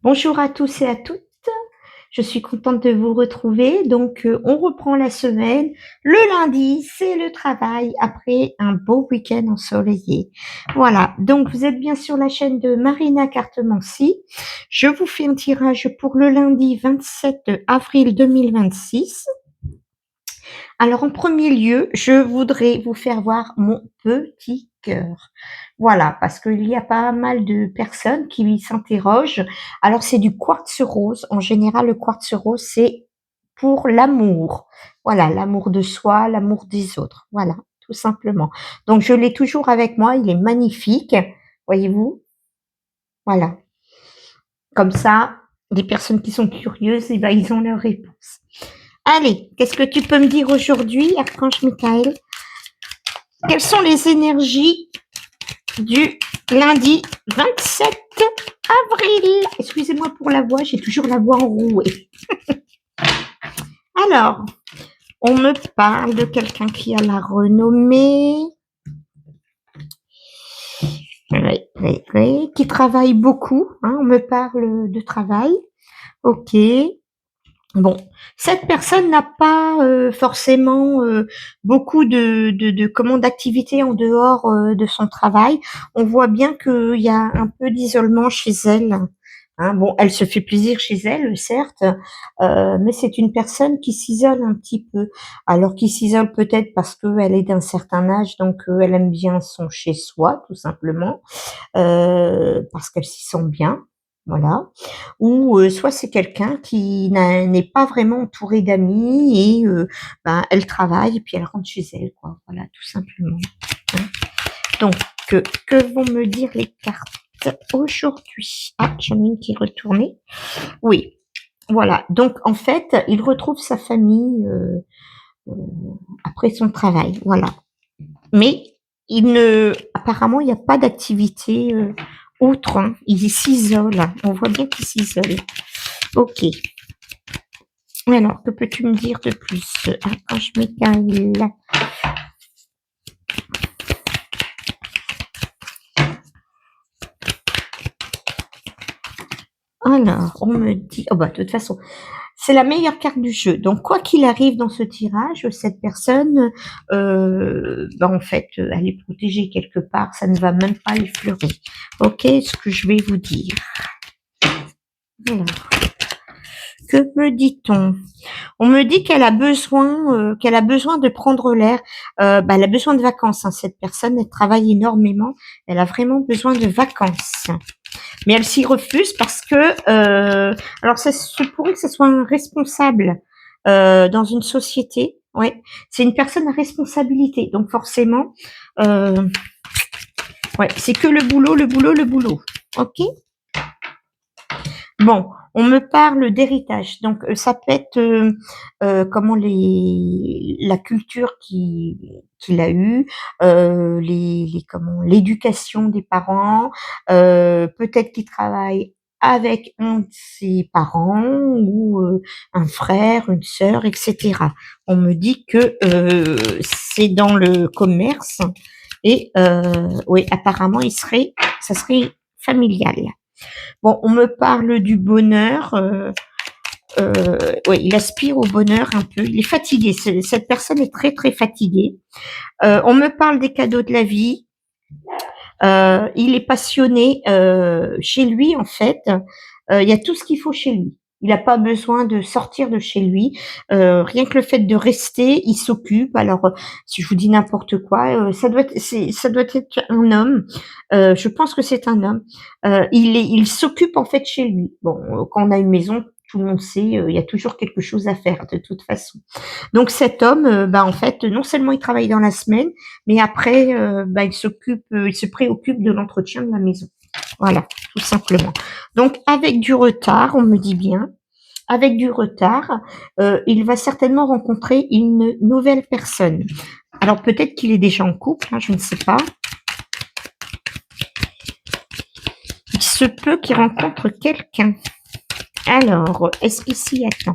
Bonjour à tous et à toutes. Je suis contente de vous retrouver. Donc, on reprend la semaine. Le lundi, c'est le travail après un beau week-end ensoleillé. Voilà. Donc, vous êtes bien sur la chaîne de Marina Cartemancy. Je vous fais un tirage pour le lundi 27 avril 2026. Alors, en premier lieu, je voudrais vous faire voir mon petit cœur. Voilà, parce qu'il y a pas mal de personnes qui s'interrogent. Alors, c'est du quartz rose. En général, le quartz rose, c'est pour l'amour. Voilà, l'amour de soi, l'amour des autres. Voilà, tout simplement. Donc, je l'ai toujours avec moi. Il est magnifique. Voyez-vous? Voilà. Comme ça, les personnes qui sont curieuses, eh ben, ils ont leur réponse. Allez, qu'est-ce que tu peux me dire aujourd'hui, Archange Michael? Quelles sont les énergies du lundi 27 avril? Excusez-moi pour la voix, j'ai toujours la voix enrouée. Alors, on me parle de quelqu'un qui a la renommée, oui, qui travaille beaucoup, hein, on me parle de travail, ok. Bon, cette personne n'a pas forcément beaucoup comment d'activités en dehors de son travail. On voit bien qu'il y a un peu d'isolement chez elle. Hein, bon, elle se fait plaisir chez elle, certes, mais c'est une personne qui s'isole un petit peu. Alors qui s'isole peut-être parce qu'elle est d'un certain âge, donc elle aime bien son chez-soi, tout simplement, parce qu'elle s'y sent bien. Voilà. Ou soit c'est quelqu'un qui n'est pas vraiment entouré d'amis et ben, elle travaille et puis elle rentre chez elle, quoi. Voilà, tout simplement. Hein. Donc, que vont me dire les cartes aujourd'hui? Ah, j'en ai une qui est retournée. Oui, voilà. Donc, en fait, il retrouve sa famille euh, après son travail. Voilà. Mais apparemment, il n'y a pas d'activité autre. Hein. Il s'isole. On voit bien qu'il s'isole. Ok. Alors, que peux-tu me dire de plus? Archange Michael. Alors, on me dit, oh bah, de toute façon, c'est la meilleure carte du jeu. Donc, quoi qu'il arrive dans ce tirage, cette personne, bah, en fait, elle est protégée quelque part. Ça ne va même pas effleurer. Ok, ce que je vais vous dire. Alors, que me dit-on? On me dit qu'elle a besoin de prendre l'air. Bah, elle a besoin de vacances. Hein. Cette personne, elle travaille énormément. Elle a vraiment besoin de vacances. Mais elle s'y refuse parce que, alors ça se pourrait que ce soit un responsable dans une société. Ouais, c'est une personne à responsabilité. Donc forcément, ouais, c'est que le boulot, le boulot, le boulot. Ok. Bon, on me parle d'héritage, donc ça peut être comment la culture qu'il a eue, comment l'éducation des parents, peut-être qu'il travaille avec un de ses parents ou un frère, une sœur, etc. On me dit que c'est dans le commerce et oui, apparemment ça serait familial. Bon, on me parle du bonheur. Ouais, il aspire au bonheur un peu. Il est fatigué. Cette personne est très très fatiguée. On me parle des cadeaux de la vie. Il est passionné chez lui en fait. Il y a tout ce qu'il faut chez lui. Il n'a pas besoin de sortir de chez lui. Rien que le fait de rester, il s'occupe. Alors, si je vous dis n'importe quoi, ça doit être un homme. Je pense que c'est un homme. Il s'occupe en fait chez lui. Bon, quand on a une maison, tout le monde sait, il y a toujours quelque chose à faire de toute façon. Donc cet homme, bah en fait, non seulement il travaille dans la semaine, mais après, bah, il se préoccupe de l'entretien de la maison. Voilà, tout simplement. Donc avec du retard, on me dit bien, avec du retard, il va certainement rencontrer une nouvelle personne. Alors peut-être qu'il est déjà en couple, hein, je ne sais pas. Il se peut qu'il rencontre quelqu'un. Alors, est-ce qu'il s'y attend?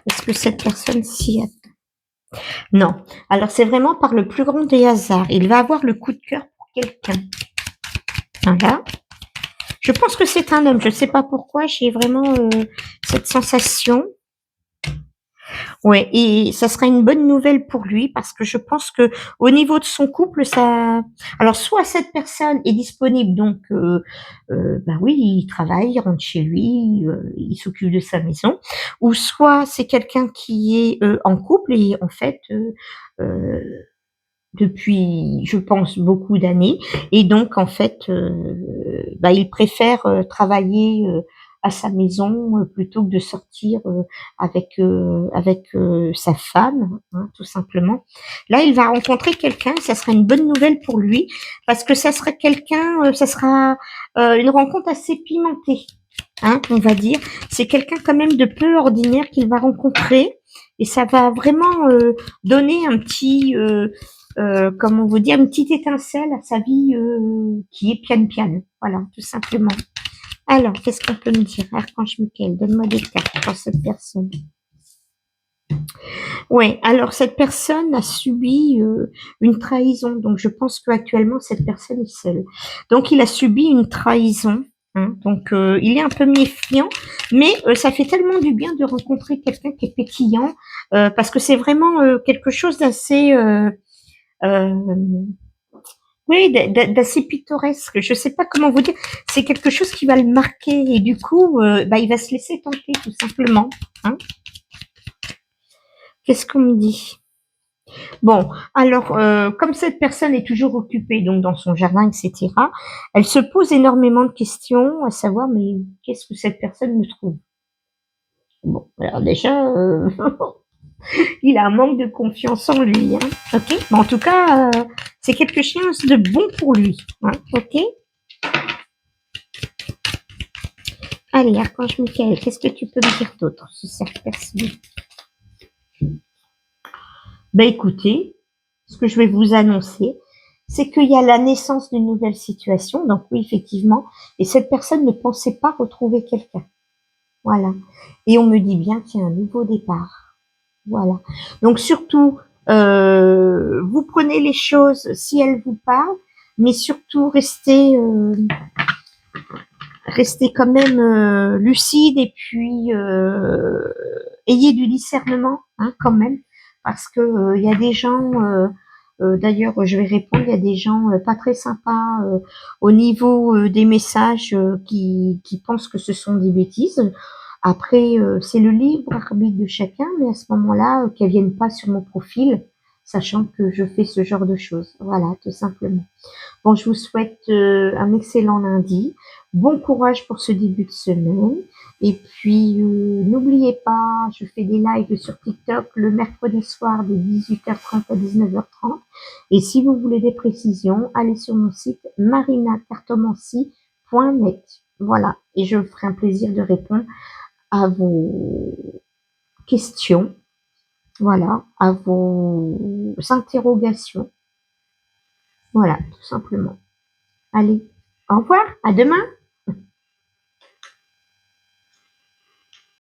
Est-ce que cette personne s'y attend? Non. Alors c'est vraiment par le plus grand des hasards. Il va avoir le coup de cœur pour quelqu'un. Voilà. Je pense que c'est un homme. Je sais pas pourquoi, j'ai vraiment cette sensation. Ouais, et ça sera une bonne nouvelle pour lui parce que je pense que au niveau de son couple, ça. Alors, soit cette personne est disponible, donc, bah oui, il travaille, il rentre chez lui, il s'occupe de sa maison, ou soit c'est quelqu'un qui est en couple et en fait, euh, depuis, je pense, beaucoup d'années. Et donc, en fait, bah, il préfère travailler à sa maison plutôt que de sortir avec sa femme, hein, tout simplement. Là, il va rencontrer quelqu'un, ça sera une bonne nouvelle pour lui, parce que ça sera quelqu'un, ça sera une rencontre assez pimentée, hein, on va dire. C'est quelqu'un quand même de peu ordinaire qu'il va rencontrer, et ça va vraiment donner un petit comment vous dire, une petite étincelle à sa vie qui est piano-piano. Voilà, tout simplement. Alors, qu'est-ce qu'on peut me dire? Archange Michael, donne-moi des cartes pour cette personne. Ouais, alors cette personne a subi une trahison. Donc, je pense qu'actuellement, cette personne est seule. Donc, il a subi une trahison. Hein, donc, il est un peu méfiant, mais ça fait tellement du bien de rencontrer quelqu'un qui est pétillant, parce que c'est vraiment quelque chose d'assez euh, oui, d'assez pittoresque. Je sais pas comment vous dire. C'est quelque chose qui va le marquer et du coup, bah, il va se laisser tenter tout simplement. Hein. Qu'est-ce qu'on me dit? Bon, alors, comme cette personne est toujours occupée donc dans son jardin, etc., elle se pose énormément de questions, à savoir, mais qu'est-ce que cette personne me trouve? Bon, alors déjà, il a un manque de confiance en lui. Hein, ok. Mais en tout cas, c'est quelque chose de bon pour lui. Hein, ok. Allez, Archange Michael, qu'est-ce que tu peux me dire d'autre sur cette personne? Ben écoutez, ce que je vais vous annoncer, c'est qu'il y a la naissance d'une nouvelle situation. Donc oui, effectivement, et cette personne ne pensait pas retrouver quelqu'un. Voilà. Et on me dit bien qu'il y a un nouveau départ. Voilà. Donc surtout, vous prenez les choses si elles vous parlent, mais surtout restez quand même lucide et puis ayez du discernement, hein, quand même, parce que il y a des gens, d'ailleurs, je vais répondre, il y a des gens pas très sympas au niveau des messages qui pensent que ce sont des bêtises. Après, c'est le libre arbitre de chacun, mais à ce moment-là, qu'elles viennent pas sur mon profil, sachant que je fais ce genre de choses. Voilà, tout simplement. Bon, je vous souhaite un excellent lundi. Bon courage pour ce début de semaine. Et puis, n'oubliez pas, je fais des lives sur TikTok le mercredi soir de 18h30 à 19h30. Et si vous voulez des précisions, allez sur mon site marinacartomancie.net. Voilà. Et je ferai un plaisir de répondre à vos questions. Voilà. À vos interrogations. Voilà, tout simplement. Allez, au revoir, à demain.